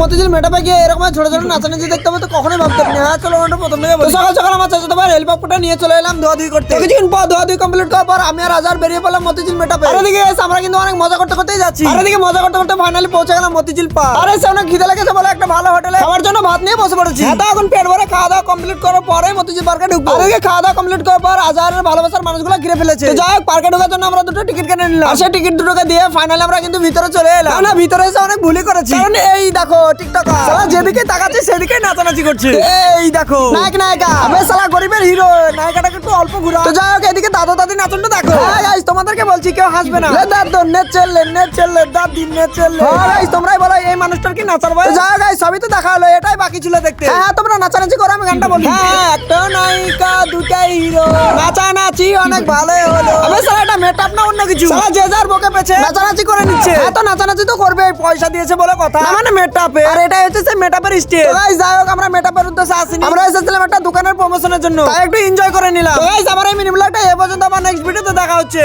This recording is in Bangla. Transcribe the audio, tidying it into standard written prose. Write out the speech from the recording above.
মতিঝিল মেটাপে গিয়ে এরকম ছোট ছোট নাচানাচি দেখতে হবে তো কখনোই ভাবতে পারিনি। হ্যাঁ চলো আমরা প্রথম থেকে বলি। সকাল সকাল আমার চাচাতো ভাই হেলিকপ্টারটা নিয়ে চলে এলাম ধোয়াধুয়ি করতে। কিছুক্ষণ পর ধোয়াধুয়ি কমপ্লিট করার পর আমি আর আজার বেরিয়ে পড়লাম মতিঝিল মেটাপে। আর এদিকে আমরা কিন্তু অনেক মজা করতে করতেই যাচ্ছি। আর এদিকে মজা করতে করতে ফাইনালি পৌঁছে গেলাম মতিঝিল পার্ক। আর এসে অনেক খিদে লেগেছে বলে একটা ভালো হোটেলে খাওয়ার জন্য ভাত নিয়ে বসে পড়েছি। তো এখন পেট ভরে খাওয়া দাওয়া কমপ্লিট করার পরে মতিঝিল পার্কে ঢুকবো। আর এদিকে খাওয়া দাওয়া কমপ্লিট করার পর আজারের ভালোবাসার মানুষগুলো ঘিরে ফেলেছে। যাই হোক পার্কে ঢোকার জন্য আমরা দুটো টিকিট কেটে নিলাম। আর সেই টিকিট দুটোকে দিয়ে ফাইনালি আমরা কিন্তু ভিতরে চলে এলাম। না ভিতরে এসে অনেক ভুলই করেছি, কারণ এই দেখো টিকটকার যেদিকে তাকাচ্ছে সেদিকে নাচানাচি করছে। এই দেখো নায়ক নায়িকা, আবে শালা গরিবের হিরো, নায়িকাটাকে একটু অল্প ঘুরা। তো যাই হোক এদিকে দাদা দাদি নাচনটা দেখো। গাইস তোমাদেরকে বলছি কেউ হাসবে না। দাদা নেট চললে দাদি নেট চললে। গাইস তোমরাই বলো এই মানুষটার কি নাচার বয়স? যাই হোক গাইস সবই তো দেখা হলো, এটাই বাকি ছিল দেখতে। হ্যাঁ তোমরা নাচানাচি করো, আমি গানটা বলি। হ্যাঁ একটা নায়িকা দুটাই হিরো, নাচানাচি অনেক ভালো হলো। আবে শালা এটা মেকআপ না অন্য কিছু? শালা যে যার বকে পেছে নাচানাচি করে নিচ্ছে। হ্যাঁ তো নাচানাচি তো করবে, পয়সা দিয়েছে বলে কথা, না মানে মেকআপে। আর এটা হচ্ছে সেই মেকআপের স্টেজ। গাইস যাই হোক আমরা মেকআপের উদ্দেশ্যে আসিনি, আমরা এসেছিলাম একটা দোকানের প্রমোশনের জন্য, তাই একটু এনজয় করে নিলাম। গাইস আমার এই মিনি ব্লগটা এই পর্যন্ত, আমার নেক্সট ভিডিওতে দেখা হচ্ছে।